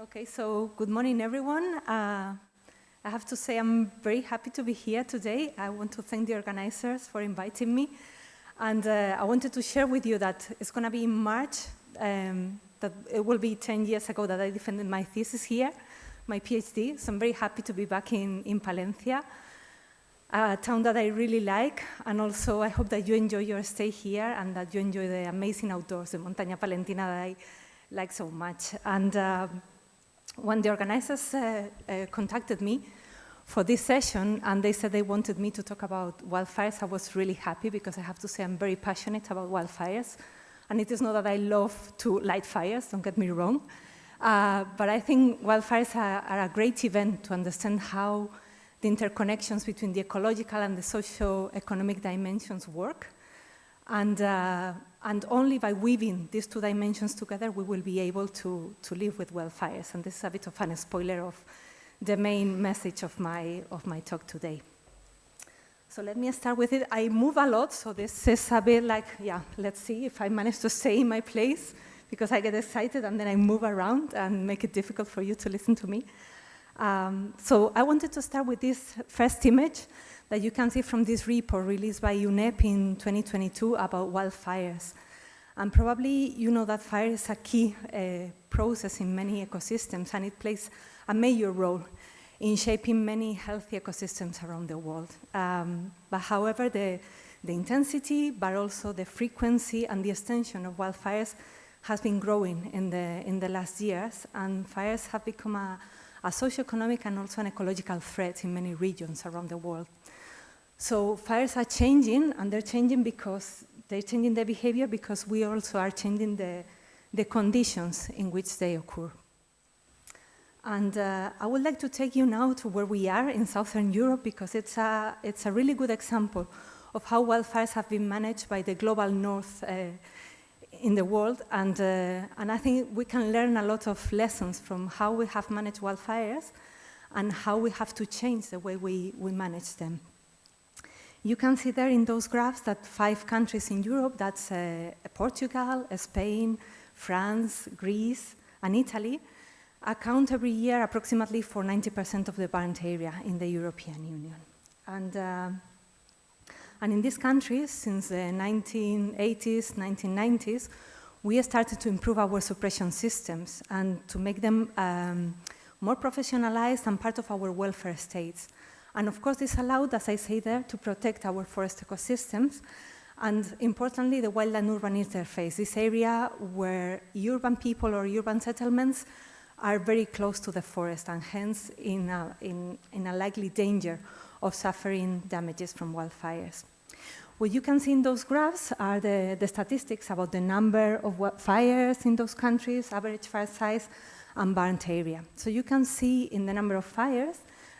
Okay, so good morning, everyone. I have to say I'm very happy to be here today. I want to thank the organizers for inviting me. And I wanted to share with you that it's going to be in March, that it will be 10 years ago that I defended my thesis here, my PhD. So I'm very happy to be back in Palencia, a town that I really like. And also I hope that you enjoy your stay here and that you enjoy the amazing outdoors, the Montaña Palentina that I like so much. And when the organizers contacted me for this session and they said they wanted me to talk about wildfires, I was really happy because I have to say I'm very passionate about wildfires. And it is not that I love to light fires, don't get me wrong, but I think wildfires are a great event to understand how the interconnections between the ecological and the socio-economic dimensions work. And only by weaving these two dimensions together, we will be able to live with wildfires. And this is a bit of a spoiler of the main message of my talk today. So let me start with it. I move a lot, so this is a bit like, yeah, let's see if I manage to stay in my place, because I get excited and then I move around and make it difficult for you to listen to me. So I wanted to start with this first image that you can see from this report released by UNEP in 2022 about wildfires. And probably you know that fire is a key process in many ecosystems, and it plays a major role in shaping many healthy ecosystems around the world. But however, the intensity, but also the frequency and the extension of wildfires has been growing in the last years, and fires have become a socioeconomic and also an ecological threat in many regions around the world. So fires are changing, and they're changing because they're changing their behavior because we also are changing the conditions in which they occur. And I would like to take you now to where we are in Southern Europe, because it's a really good example of how wildfires have been managed by the global north in the world. And I think we can learn a lot of lessons from how we have managed wildfires and how we have to change the way we manage them. You can see there in those graphs that 5 countries in Europe, that's Portugal, Spain, France, Greece, and Italy, account every year approximately for 90% of the burnt area in the European Union. And in these countries, since the 1980s, 1990s, we started to improve our suppression systems and to make them more professionalized and part of our welfare states. And of course, this allowed, as I say there, to protect our forest ecosystems, and importantly, the wild and urban interface, this area where urban people or urban settlements are very close to the forest and hence in a likely danger of suffering damages from wildfires. What you can see in those graphs are the statistics about the number of fires in those countries, average fire size, and burnt area. So you can see in the number of fires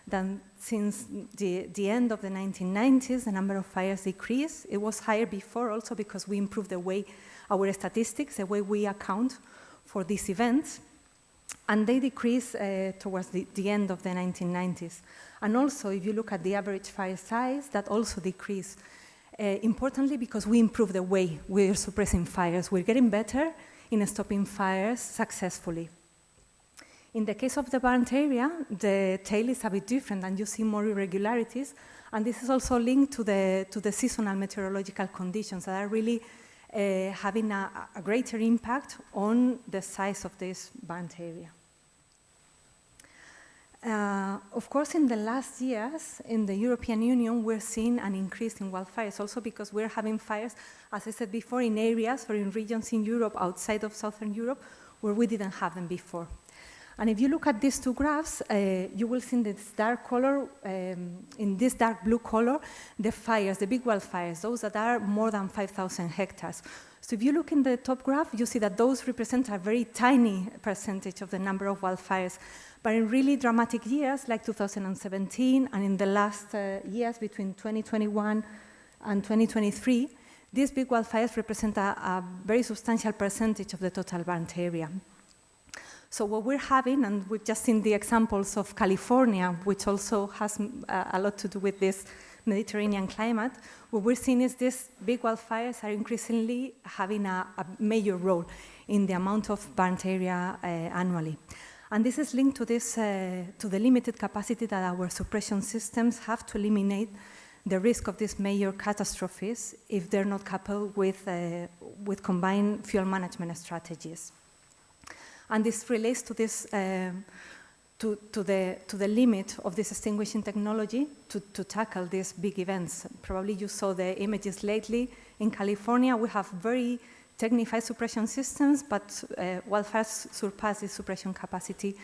that since the end of the 1990s, the number of fires decreased. It was higher before also because we improved the way our statistics, the way we account for these events. And they decreased towards the end of the 1990s. And also, if you look at the average fire size, that also decreased. Importantly, because we improved the way we're suppressing fires. We're getting better in stopping fires successfully. In the case of the burnt area, the tail is a bit different, and you see more irregularities. And this is also linked to the seasonal meteorological conditions that are really having a greater impact on the size of this burnt area. Of course, in the last years, in the European Union, we're seeing an increase in wildfires, also because we're having fires, as I said before, in areas or in regions in Europe, outside of Southern Europe, where we didn't have them before. And if you look at these two graphs, you will see in this dark color, in this dark blue color, the fires, the big wildfires, those that are more than 5,000 hectares. So if you look in the top graph, you see that those represent a very tiny percentage of the number of wildfires. But in really dramatic years, like 2017, and in the last years between 2021 and 2023, these big wildfires represent a very substantial percentage of the total burnt area. So what we're having, and we've just seen the examples of California, which also has a lot to do with this Mediterranean climate, what we're seeing is these big wildfires are increasingly having a major role in the amount of burnt area annually. And this is linked to this, to the limited capacity that our suppression systems have to eliminate the risk of these major catastrophes if they're not coupled with combined fuel management strategies. And this relates to this, to the limit of this extinguishing technology to tackle these big events. Probably you saw the images lately. In California, we have very technified suppression systems, but wildfires surpass this suppression capacity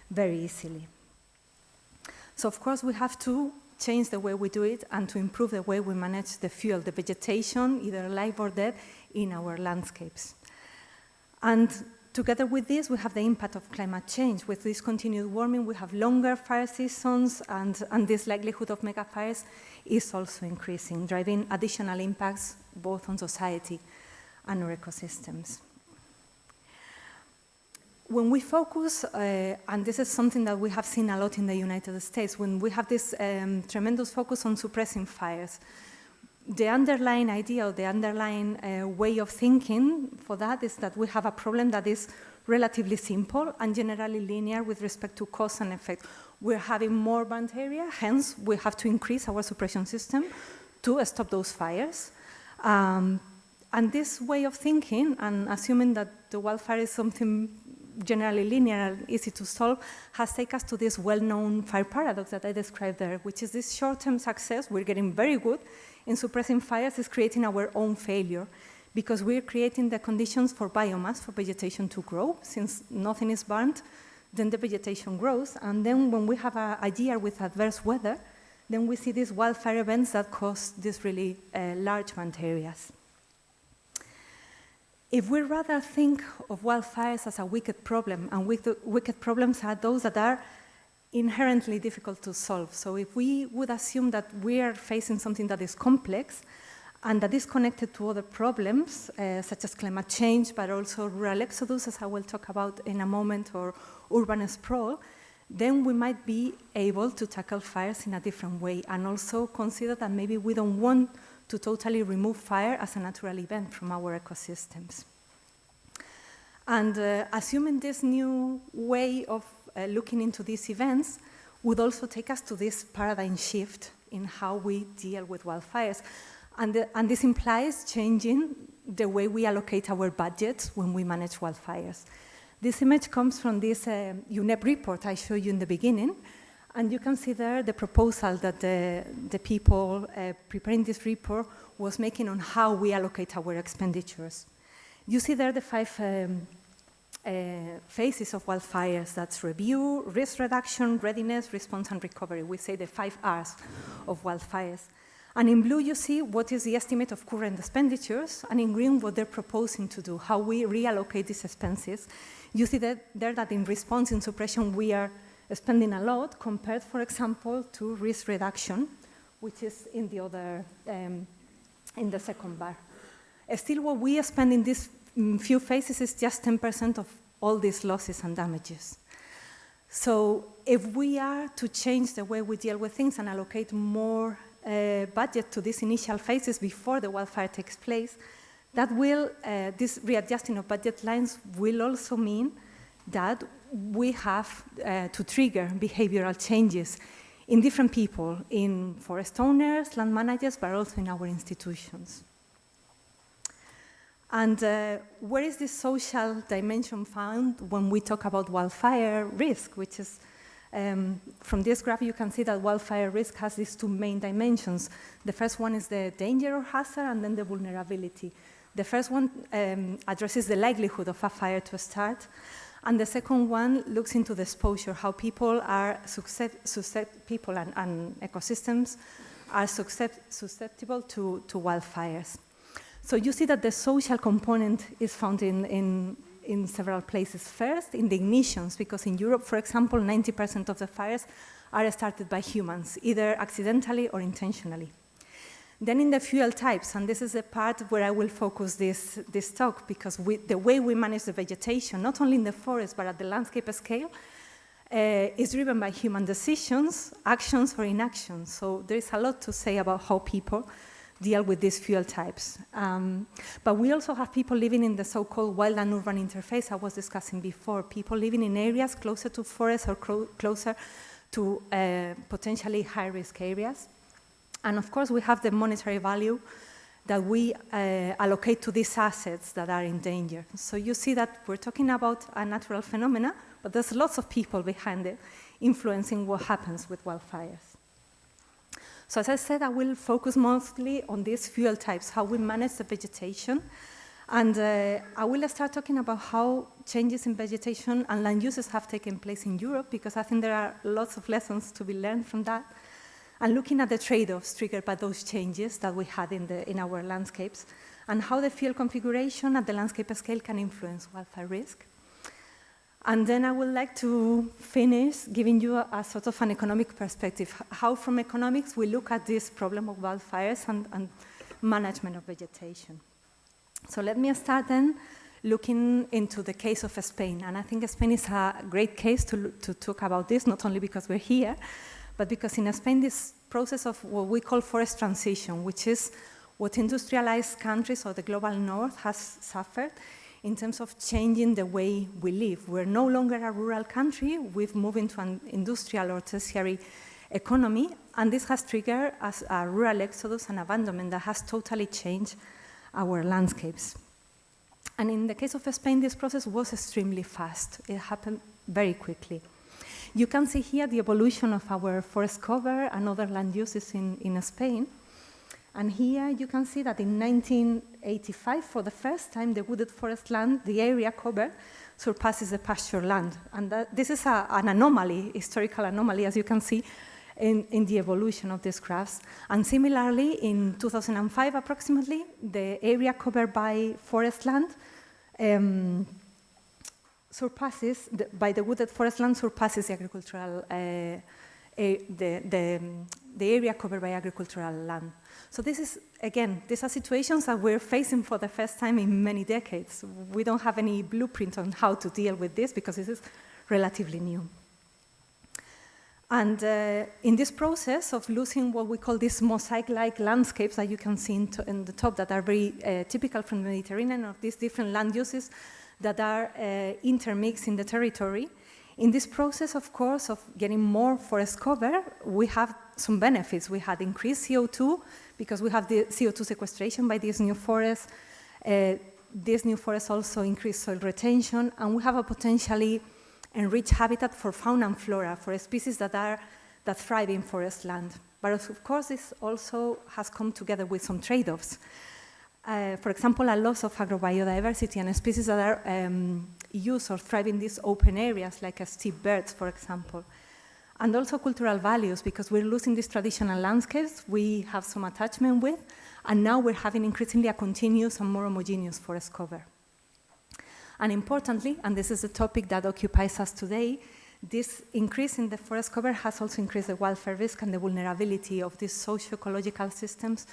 very easily. So of course, we have to change the way we do it and to improve the way we manage the fuel, the vegetation, either alive or dead, in our landscapes. And together with this, we have the impact of climate change. With this continued warming, we have longer fire seasons, and this likelihood of mega fires is also increasing, driving additional impacts both on society and our ecosystems. When we focus, and this is something that we have seen a lot in the United States, when we have this tremendous focus on suppressing fires, the underlying idea or the underlying way of thinking for that is that we have a problem that is relatively simple and generally linear with respect to cause and effect. We're having more burnt area, hence we have to increase our suppression system to stop those fires. And this way of thinking, and assuming that the wildfire is something generally linear and easy to solve, has taken us to this well-known fire paradox that I described there, which is this short-term success. We're getting very good in suppressing fires, is creating our own failure, because we're creating the conditions for biomass, for vegetation to grow. Since nothing is burnt, then the vegetation grows, and then when we have a year with adverse weather, then we see these wildfire events that cause these really large burnt areas. If we rather think of wildfires as a wicked problem, and wicked problems are those that are inherently difficult to solve. So if we would assume that we are facing something that is complex and that is connected to other problems, such as climate change, but also rural exodus, as I will talk about in a moment, or urban sprawl, then we might be able to tackle fires in a different way, and also consider that maybe we don't want to totally remove fire as a natural event from our ecosystems. And assuming this new way of looking into these events would also take us to this paradigm shift in how we deal with wildfires. And this implies changing the way we allocate our budgets when we manage wildfires. This image comes from this UNEP report I showed you in the beginning. And you can see there the proposal that the people preparing this report was making on how we allocate our expenditures. You see there the 5 phases of wildfires. That's review, risk reduction, readiness, response, and recovery. We say the 5 R's of wildfires. And in blue, you see what is the estimate of current expenditures, and in green, what they're proposing to do, how we reallocate these expenses. You see that there that in response, in suppression, we are spending a lot compared, for example, to risk reduction, which is in the other, in the second bar. Still, what we spend in these few phases is just 10% of all these losses and damages. So if we are to change the way we deal with things and allocate more budget to these initial phases before the wildfire takes place, that will, this readjusting of budget lines will also mean that we have to trigger behavioral changes in different people, in forest owners, land managers, but also in our institutions. And where is this social dimension found when we talk about wildfire risk, which is, from this graph you can see that wildfire risk has these 2 main dimensions. The first one is the danger or hazard, and then the vulnerability. The first one addresses the likelihood of a fire to start, and the second one looks into the exposure, how people are people and ecosystems are susceptible to wildfires. So you see that the social component is found in several places. First, in the ignitions, because in Europe, for example, 90% of the fires are started by humans, either accidentally or intentionally. Then in the fuel types, and this is the part where I will focus this talk, because the way we manage the vegetation, not only in the forest, but at the landscape scale, is driven by human decisions, actions or inactions. So there is a lot to say about how people deal with these fuel types. But we also have people living in the so-called wild and urban interface I was discussing before, people living in areas closer to forests or closer to potentially high-risk areas. And of course, we have the monetary value that we allocate to these assets that are in danger. So you see that we're talking about a natural phenomena, but there's lots of people behind it influencing what happens with wildfires. So as I said, I will focus mostly on these fuel types, how we manage the vegetation. And I will start talking about how changes in vegetation and land uses have taken place in Europe, because I think there are lots of lessons to be learned from that. And looking at the trade-offs triggered by those changes that we had in our landscapes, and how the fuel configuration at the landscape scale can influence wildfire risk. And then I would like to finish giving you a sort of an economic perspective, how from economics we look at this problem of wildfires and management of vegetation. So let me start then looking into the case of Spain. And I think Spain is a great case to talk about this, not only because we're here, but because in Spain this process of what we call forest transition, which is what industrialized countries or the global north has suffered in terms of changing the way we live. We're no longer a rural country, we've moved into an industrial or tertiary economy, and this has triggered a rural exodus and abandonment that has totally changed our landscapes. And in the case of Spain, this process was extremely fast. It happened very quickly. You can see here the evolution of our forest cover and other land uses in Spain. And here you can see that in 1985, for the first time, the wooded forest land, the area covered, surpasses the pasture land. And this is an anomaly, historical anomaly, as you can see in the evolution of these graphs. And similarly, in 2005 approximately, the area covered by forest land by the wooded forest land surpasses the agricultural, the area covered by agricultural land. So this is, again, these are situations that we're facing for the first time in many decades. We don't have any blueprint on how to deal with this because this is relatively new. And in this process of losing what we call these mosaic-like landscapes that you can see in the top that are very typical from the Mediterranean, of these different land uses that are intermixed in the territory. In this process, of course, of getting more forest cover, we have some benefits. We had increased CO2 because we have the CO2 sequestration by these new forests. These new forests also increase soil retention, and we have a potentially enriched habitat for fauna and flora, for species that thrive in forest land. But of course, this also has come together with some trade-offs. For example, a loss of agrobiodiversity and species that are used or thrive in these open areas, like steep birds, for example. And also cultural values, because we're losing these traditional landscapes we have some attachment with, and now we're having increasingly a continuous and more homogeneous forest cover. And importantly, and this is the topic that occupies us today, this increase in the forest cover has also increased the wildfire risk and the vulnerability of these socio-ecological systems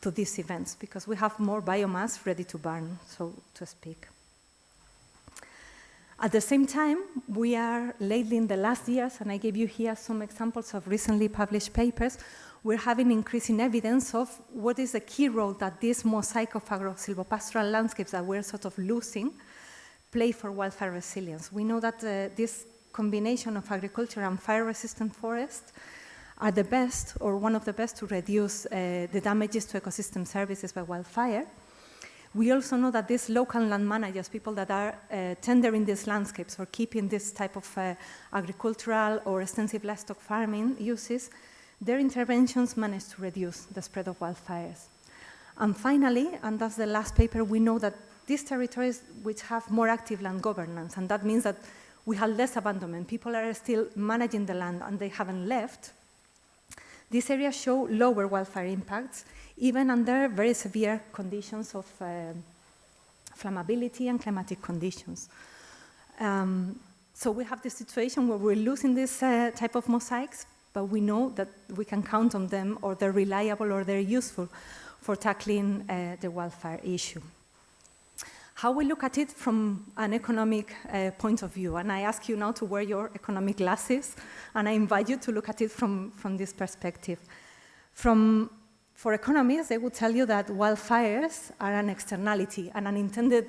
to these events, because we have more biomass ready to burn, so to speak. At the same time, we are lately in the last years, and I gave you here some examples of recently published papers, we're having increasing evidence of what is the key role that this mosaic of agro-silvopastoral landscapes that we're sort of losing play for wildfire resilience. We know that this combination of agriculture and fire-resistant forests are the best, or one of the best, to reduce the damages to ecosystem services by wildfire. We also know that these local land managers, people that are tendering these landscapes or keeping this type of agricultural or extensive livestock farming uses, their interventions manage to reduce the spread of wildfires. And finally, and that's the last paper, we know that these territories which have more active land governance, and that means that we have less abandonment, people are still managing the land and they haven't left, these areas show lower wildfire impacts, even under very severe conditions of flammability and climatic conditions. So we have this situation where we're losing this type of mosaics, but we know that we can count on them, or they're reliable, or they're useful for tackling the wildfire issue. How we look at it from an economic point of view, and I ask you now to wear your economic glasses, and I invite you to look at it from this perspective. From For economists, they would tell you that wildfires are an externality, an unintended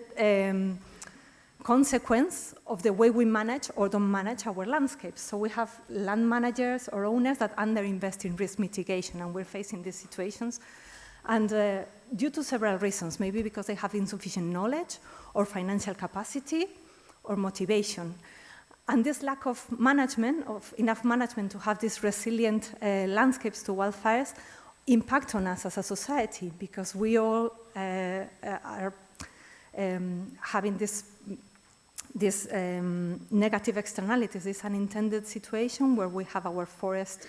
consequence of the way we manage or don't manage our landscapes. So we have land managers or owners that underinvest in risk mitigation, and we're facing these situations. And due to several reasons, maybe because they have insufficient knowledge or financial capacity or motivation. And this lack of management, of enough management to have these resilient landscapes to wildfires, impact on us as a society, because we all are having these negative externalities, this unintended situation where we have our forest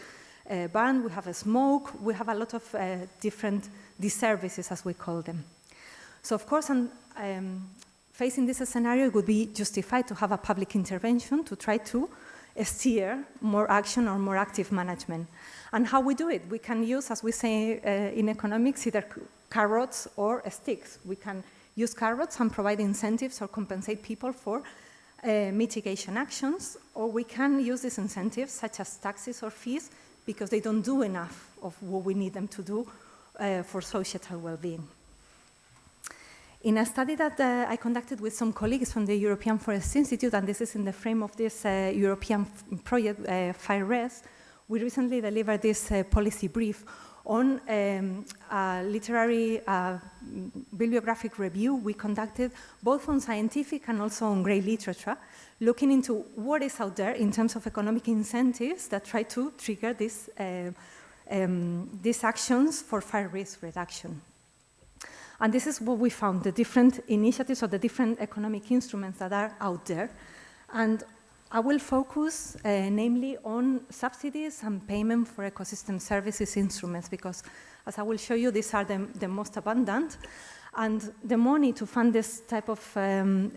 burned, we have a smoke, we have a lot of different disservices, as we call them. So of course, facing this scenario, it would be justified to have a public intervention to try to steer more action or more active management. And how we do it? We can use, as we say in economics, either carrots or sticks. We can use carrots and provide incentives or compensate people for mitigation actions, or we can use these incentives, such as taxes or fees, because they don't do enough of what we need them to do for societal well-being. In a study that I conducted with some colleagues from the European Forest Institute, and this is in the frame of this European project, FIRES, we recently delivered this policy brief on a literary bibliographic review we conducted both on scientific and also on grey literature, looking into what is out there in terms of economic incentives that try to trigger these actions for fire risk reduction. And this is what we found, the different initiatives or the different economic instruments that are out there. And I will focus namely on subsidies and payment for ecosystem services instruments, because as I will show you, these are the most abundant. And the money to fund this type of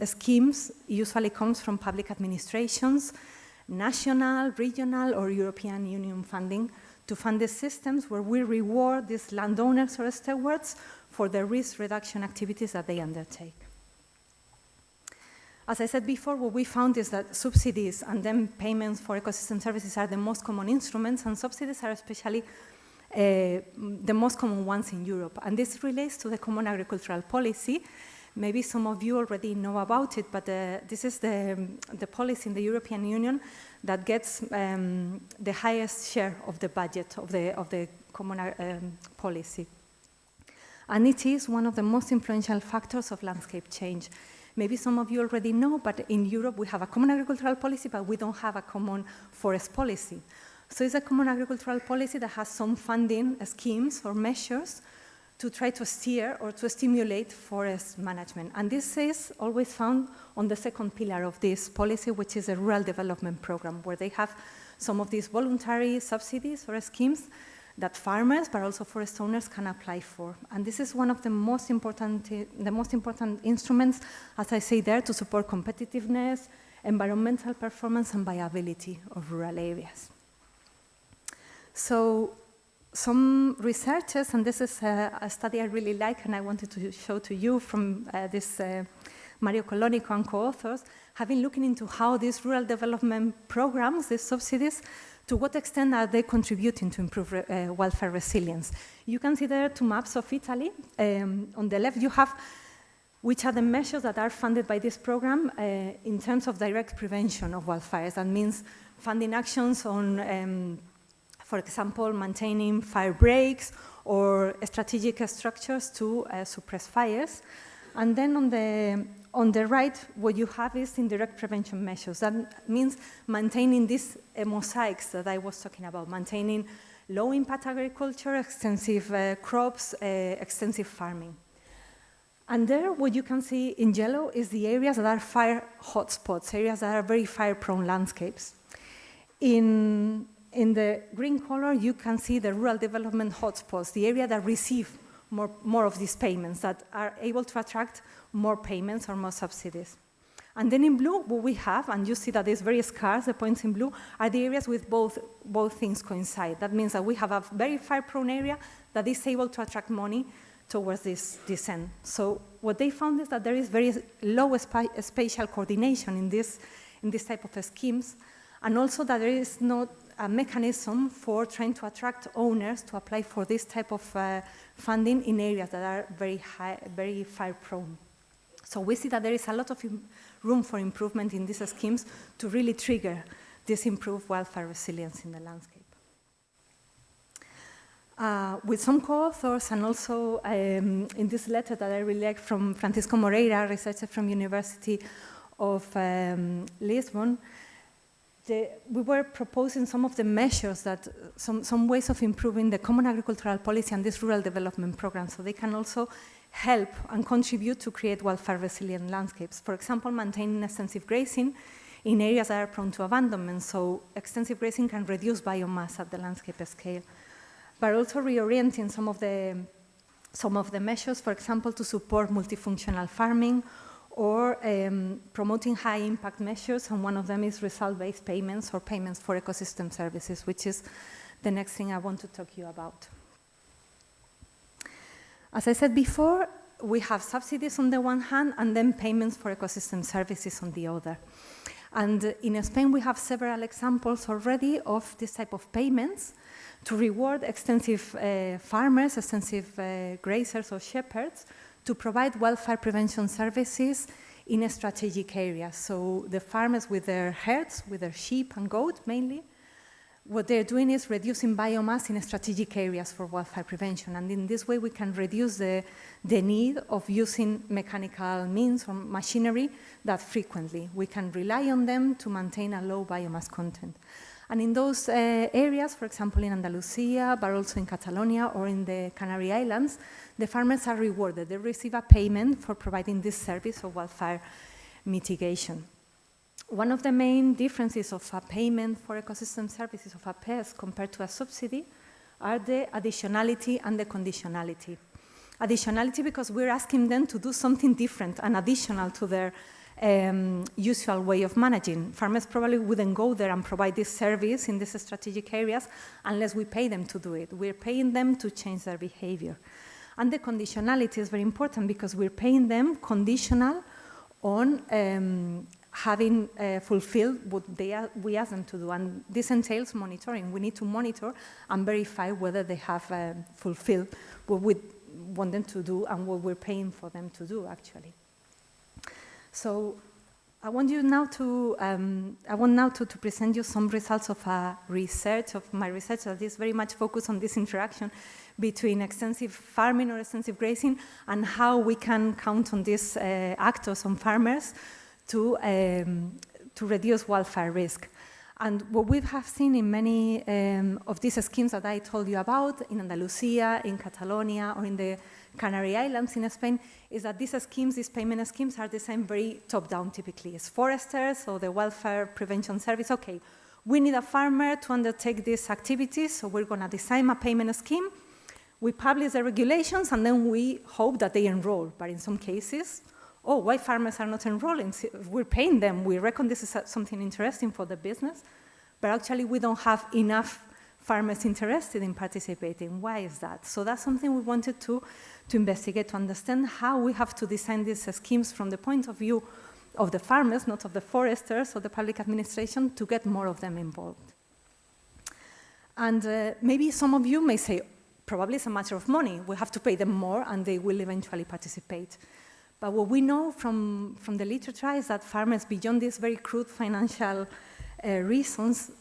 schemes usually comes from public administrations, national, regional, or European Union funding to fund the systems where we reward these landowners or stewards for the risk reduction activities that they undertake. As I said before, what we found is that subsidies and then payments for ecosystem services are the most common instruments, and subsidies are especially the most common ones in Europe. And this relates to the Common Agricultural Policy. Maybe some of you already know about it, but this is the policy in the European Union that gets the highest share of the budget of the Common Policy. And it is one of the most influential factors of landscape change. Maybe some of you already know, but in Europe we have a common agricultural policy, but we don't have a common forest policy. So it's a common agricultural policy that has some funding schemes or measures to try to steer or to stimulate forest management. And this is always found on the second pillar of this policy, which is a rural development program, where they have some of these voluntary subsidies or schemes that farmers, but also forest owners, can apply for. And this is one of the most important instruments, as I say there, to support competitiveness, environmental performance, and viability of rural areas. So some researchers, and this is a study I really like and I wanted to show to you from this Mario Colonico and co-authors, have been looking into how these rural development programs, these subsidies, to what extent are they contributing to improve wildfire resilience? You can see there two maps of Italy. On the left, you have which are the measures that are funded by this program in terms of direct prevention of wildfires. That means funding actions on, for example, maintaining fire breaks or strategic structures to suppress fires. And then on the right, what you have is indirect prevention measures. That means maintaining these mosaics that I was talking about, maintaining low-impact agriculture, extensive crops, extensive farming. And there, what you can see in yellow is the areas that are fire hotspots, areas that are very fire-prone landscapes. In the green color, you can see the rural development hotspots, the area that receive more of these payments, that are able to attract more payments or more subsidies. And then in blue, what we have, and you see that it's very scarce, the points in blue, are the areas with both things coincide. That means that we have a very fire-prone area that is able to attract money towards this end. So what they found is that there is very low spatial coordination in this type of schemes, and also that there is not a mechanism for trying to attract owners to apply for this type of funding in areas that are very fire prone. So we see that there is a lot of room for improvement in these schemes to really trigger this improved wildfire resilience in the landscape. With some co-authors, and also in this letter that I really like from Francisco Moreira, researcher from University of Lisbon, we were proposing some of the measures that, some ways of improving the common agricultural policy and this rural development program, so they can also help and contribute to create wildfire resilient landscapes. For example, maintaining extensive grazing in areas that are prone to abandonment, so extensive grazing can reduce biomass at the landscape scale. But also reorienting some of the measures, for example, to support multifunctional farming, or promoting high-impact measures, and one of them is result-based payments or payments for ecosystem services, which is the next thing I want to talk to you about. As I said before, we have subsidies on the one hand, and then payments for ecosystem services on the other. And in Spain, we have several examples already of this type of payments to reward extensive farmers, extensive grazers or shepherds, to provide wildfire prevention services in a strategic area. So the farmers with their herds, with their sheep and goat mainly, what they're doing is reducing biomass in strategic areas for wildfire prevention. And in this way, we can reduce the need of using mechanical means or machinery that frequently. We can rely on them to maintain a low biomass content. And in those areas, for example, in Andalusia, but also in Catalonia or in the Canary Islands, the farmers are rewarded. They receive a payment for providing this service of wildfire mitigation. One of the main differences of a payment for ecosystem services of a PES compared to a subsidy are the additionality and the conditionality. Additionality because we're asking them to do something different and additional to their usual way of managing. Farmers probably wouldn't go there and provide this service in these strategic areas unless we pay them to do it. We're paying them to change their behavior. And the conditionality is very important because we're paying them conditional on having fulfilled what we ask them to do. And this entails monitoring. We need to monitor and verify whether they have fulfilled what we want them to do and what we're paying for them to do, actually. So I want now to present you some results of my research that is very much focused on this interaction between extensive farming or extensive grazing and how we can count on these actors, on farmers, to reduce wildfire risk. And what we have seen in many of these schemes that I told you about, in Andalusia, in Catalonia, or in the Canary Islands in Spain, is that these schemes, these payment schemes, are designed very top-down typically. It's foresters or the Wildfire Prevention Service. Okay, we need a farmer to undertake these activities, so we're going to design a payment scheme. We publish the regulations, and then we hope that they enroll. But in some cases, oh, why farmers are not enrolling? We're paying them. We reckon this is something interesting for the business, but actually we don't have enough farmers interested in participating. Why is that? So that's something we wanted to investigate, to understand how we have to design these schemes from the point of view of the farmers, not of the foresters or the public administration, to get more of them involved. And maybe some of you may say, probably it's a matter of money. We have to pay them more and they will eventually participate. But what we know from the literature is that farmers, beyond these very crude financial reasons,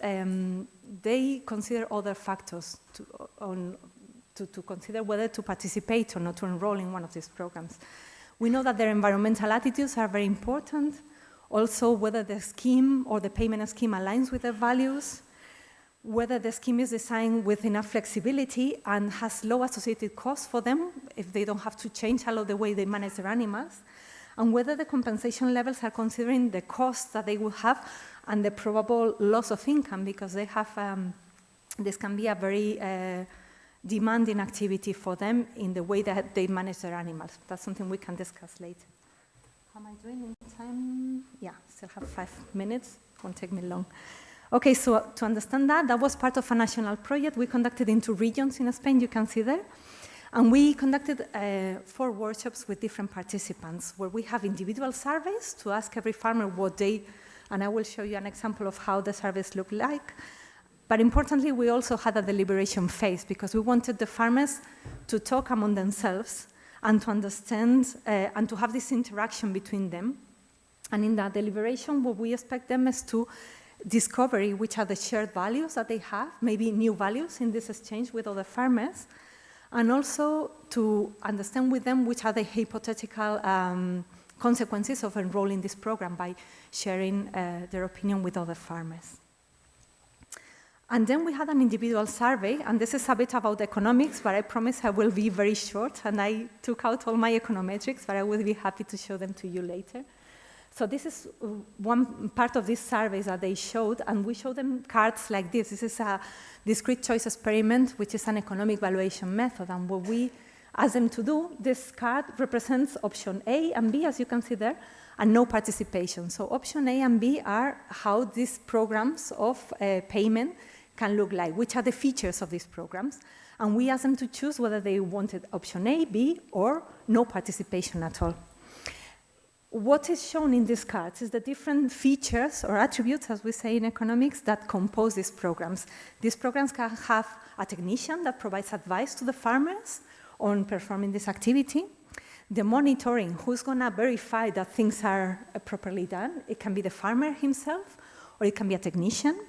they consider other factors to consider whether to participate or not to enroll in one of these programs. We know that their environmental attitudes are very important, also whether the scheme or the payment scheme aligns with their values, whether the scheme is designed with enough flexibility and has low associated costs for them, if they don't have to change a lot the way they manage their animals, and whether the compensation levels are considering the costs that they will have and the probable loss of income, because they have, this can be a very demanding activity for them in the way that they manage their animals. That's something we can discuss later. How am I doing in time? Yeah, still have 5 minutes, won't take me long. Okay, so to understand that was part of a national project we conducted in 2 regions in Spain, you can see there. And we conducted 4 workshops with different participants where we have individual surveys to ask every farmer what they, and I will show you an example of how the surveys look like, But importantly, we also had a deliberation phase because we wanted the farmers to talk among themselves and to understand and to have this interaction between them. And in that deliberation, what we expect them is to discover which are the shared values that they have, maybe new values in this exchange with other farmers, and also to understand with them which are the hypothetical consequences of enrolling this program by sharing their opinion with other farmers. And then we had an individual survey, and this is a bit about economics, but I promise I will be very short, and I took out all my econometrics, but I will be happy to show them to you later. So this is one part of these surveys that they showed, and we showed them cards like this. This is a discrete choice experiment, which is an economic valuation method, and what we asked them to do, this card represents option A and B, as you can see there, and no participation. So option A and B are how these programs of payment can look like, which are the features of these programs. And we asked them to choose whether they wanted option A, B, or no participation at all. What is shown in these cards is the different features or attributes, as we say in economics, that compose these programs. These programs can have a technician that provides advice to the farmers on performing this activity. The monitoring, who's going to verify that things are properly done. It can be the farmer himself, or it can be a technician.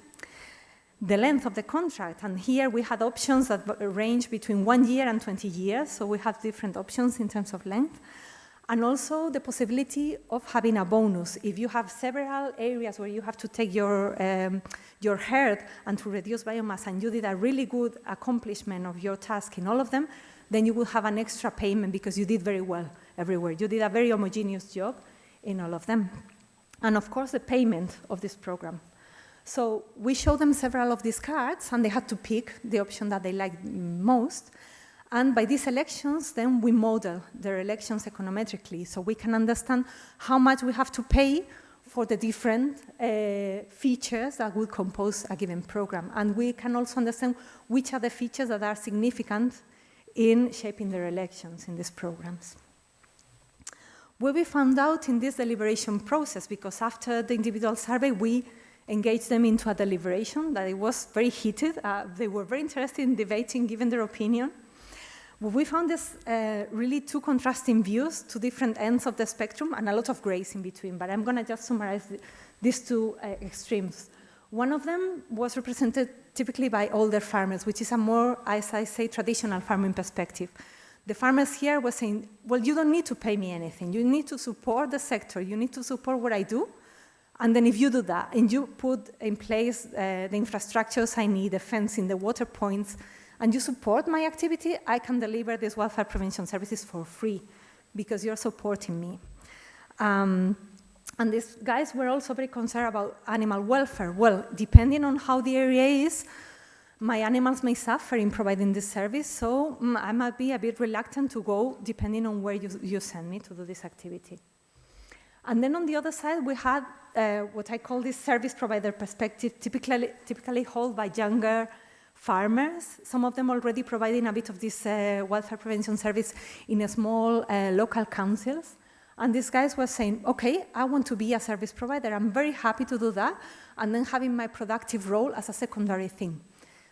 The length of the contract, and here we had options that range between 1 year and 20 years, so we have different options in terms of length. And also the possibility of having a bonus. If you have several areas where you have to take your herd and to reduce biomass, and you did a really good accomplishment of your task in all of them, then you will have an extra payment because you did very well everywhere. You did a very homogeneous job in all of them. And of course, the payment of this program. So we showed them several of these cards, and they had to pick the option that they liked most. And by these elections, then we model their elections econometrically, so we can understand how much we have to pay for the different features that will compose a given program. And we can also understand which are the features that are significant in shaping their elections in these programs. What we found out in this deliberation process, because after the individual survey, we engaged them into a deliberation that it was very heated. They were very interested in debating, giving their opinion. What we found is really two contrasting views, two different ends of the spectrum, and a lot of grays in between, but I'm going to just summarize these two extremes. One of them was represented typically by older farmers, which is a more, as I say, traditional farming perspective. The farmers here were saying, well, you don't need to pay me anything. You need to support the sector. You need to support what I do. And then if you do that, and you put in place the infrastructures I need, the fencing, the water points, and you support my activity, I can deliver these wildfire prevention services for free because you're supporting me. And these guys were also very concerned about animal welfare. Well, depending on how the area is, my animals may suffer in providing this service, so I might be a bit reluctant to go depending on where you send me to do this activity. And then on the other side, we had what I call this service provider perspective, typically held by younger farmers, some of them already providing a bit of this wildfire prevention service in a small local councils. And these guys were saying, okay, I want to be a service provider. I'm very happy to do that, and then having my productive role as a secondary thing.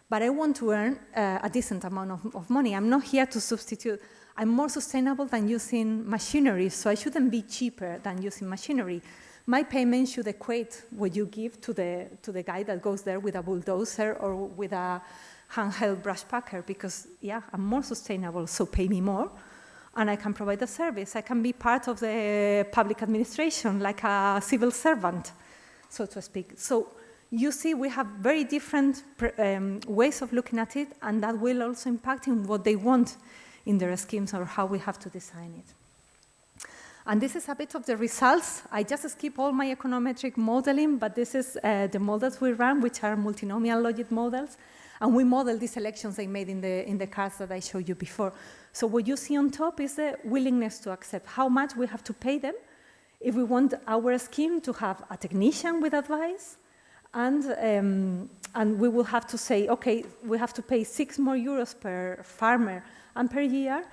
But I want to earn a decent amount of money. I'm not here to substitute. I'm more sustainable than using machinery, so I shouldn't be cheaper than using machinery. My payment should equate what you give to the guy that goes there with a bulldozer or with a handheld brush packer, because, yeah, I'm more sustainable, so pay me more, and I can provide a service. I can be part of the public administration, like a civil servant, so to speak. So you see, we have very different ways of looking at it, and that will also impact in what they want in their schemes or how we have to design it. And this is a bit of the results. I just skip all my econometric modeling, but this is the models we ran, which are multinomial logic models. And we model these elections they made in the cards that I showed you before. So what you see on top is the willingness to accept how much we have to pay them if we want our scheme to have a technician with advice, and we will have to say, okay, we have to pay €6 more per farmer and per year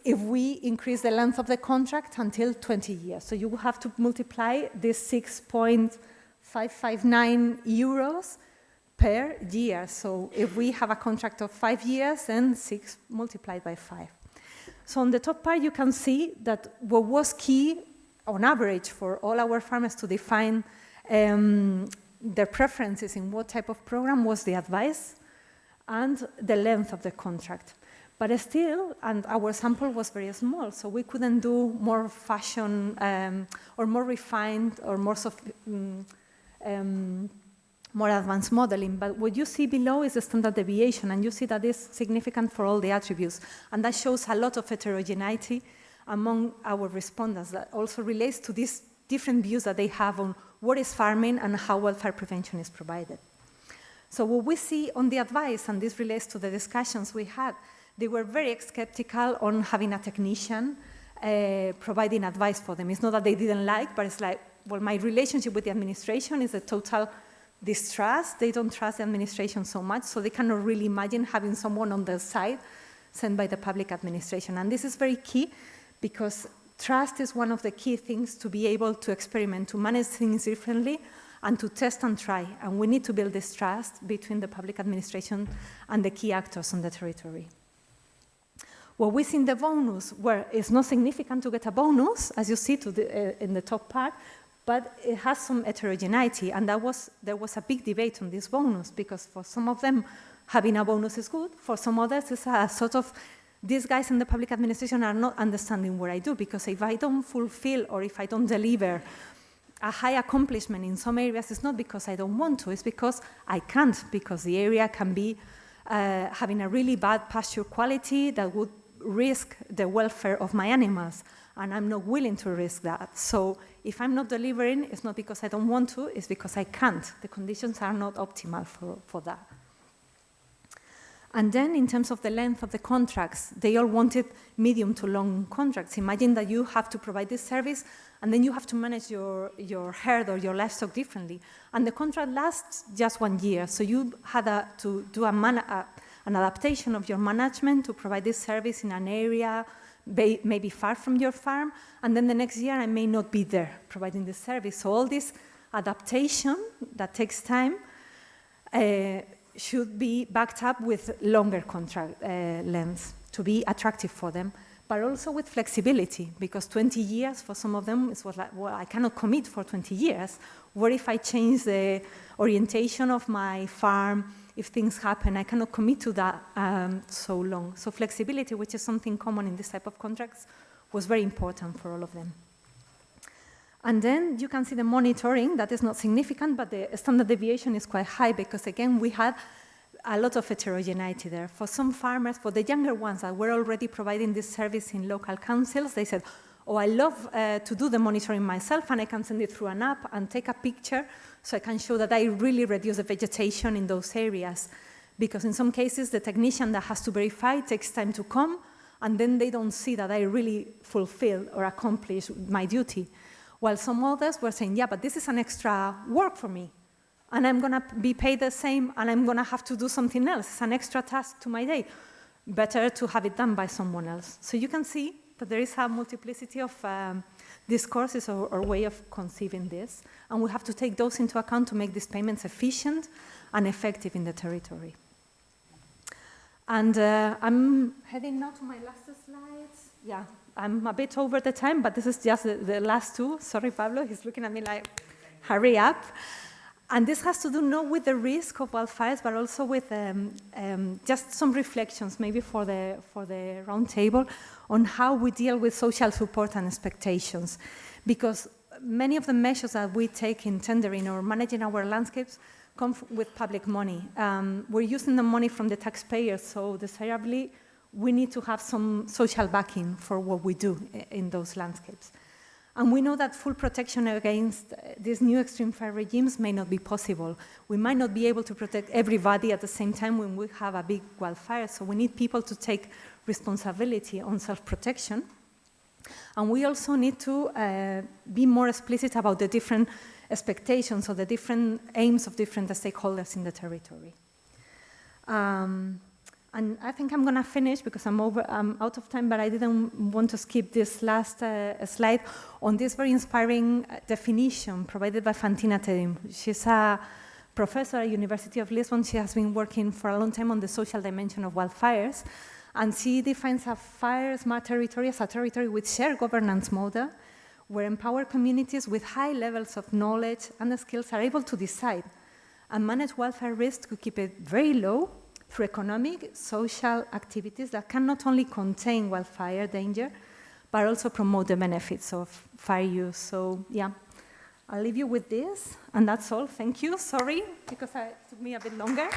if we increase the length of the contract until 20 years. So you will have to multiply this €6.559 per year. So if we have a contract of 5 years, then 6 multiplied by 5. So on the top part, you can see that what was key on average for all our farmers to define their preferences in what type of program was the advice and the length of the contract. But still, and our sample was very small, so we couldn't do more fashion or more refined or more advanced modeling. But what you see below is the standard deviation, and you see that it's significant for all the attributes. And that shows a lot of heterogeneity among our respondents that also relates to these different views that they have on what is farming and how welfare prevention is provided. So what we see on the advice, and this relates to the discussions we had, they were very skeptical on having a technician providing advice for them. It's not that they didn't like, but it's like, well, my relationship with the administration is a total distrust. They don't trust the administration so much, so they cannot really imagine having someone on their side sent by the public administration. And this is very key because trust is one of the key things to be able to experiment, to manage things differently, and to test and try. And we need to build this trust between the public administration and the key actors on the territory. What we see in the bonus, where it's not significant to get a bonus, as you see in the top part, but it has some heterogeneity, and there was a big debate on this bonus, because for some of them, having a bonus is good. For some others, it's a sort of, these guys in the public administration are not understanding what I do, because if I don't fulfill or if I don't deliver a high accomplishment in some areas, it's not because I don't want to, it's because I can't, because the area can be having a really bad pasture quality that would risk the welfare of my animals, and I'm not willing to risk that. So if I'm not delivering, it's not because I don't want to, it's because I can't. The conditions are not optimal for that. And then in terms of the length of the contracts, they all wanted medium to long contracts. Imagine that you have to provide this service, and then you have to manage your herd or your livestock differently. And the contract lasts just 1 year, so you had to do an adaptation of your management to provide this service in an area maybe far from your farm, and then the next year I may not be there providing this service. So all this adaptation that takes time should be backed up with longer contract lengths to be attractive for them, but also with flexibility, because 20 years for some of them is like, well, I cannot commit for 20 years. What if I change the orientation of my farm? If things happen, I cannot commit to that so long. So flexibility, which is something common in this type of contracts, was very important for all of them. And then you can see the monitoring. That is not significant, but the standard deviation is quite high because, again, we had a lot of heterogeneity there. For some farmers, for the younger ones that were already providing this service in local councils, they said, oh, I love to do the monitoring myself, and I can send it through an app and take a picture so I can show that I really reduce the vegetation in those areas. Because in some cases, the technician that has to verify takes time to come, and then they don't see that I really fulfill or accomplish my duty. While some others were saying, yeah, but this is an extra work for me, and I'm going to be paid the same, and I'm going to have to do something else. It's an extra task to my day. Better to have it done by someone else. So you can see that there is a multiplicity of discourses or way of conceiving this, and we have to take those into account to make these payments efficient and effective in the territory. And I'm heading now to my last slides. Yeah, I'm a bit over the time, but this is just the last two. Sorry, Pablo, he's looking at me like, hurry up. And this has to do not with the risk of wildfires, but also with just some reflections, maybe for the round table, on how we deal with social support and expectations. Because many of the measures that we take in tendering or managing our landscapes come with public money. We're using the money from the taxpayers, so desirably, we need to have some social backing for what we do in those landscapes. And we know that full protection against these new extreme fire regimes may not be possible. We might not be able to protect everybody at the same time when we have a big wildfire, so we need people to take responsibility on self-protection. And we also need to be more explicit about the different expectations or the different aims of different stakeholders in the territory. And I think I'm going to finish because I'm out of time, but I didn't want to skip this last slide on this very inspiring definition provided by Fantina Terim. She's a professor at University of Lisbon. She has been working for a long time on the social dimension of wildfires, and she defines a fire-smart territory as a territory with shared governance model, where empowered communities with high levels of knowledge and skills are able to decide and manage wildfire risk to keep it very low through economic, social activities that can not only contain wildfire danger, but also promote the benefits of fire use. So yeah, I'll leave you with this, and that's all. Thank you. Sorry, because it took me a bit longer.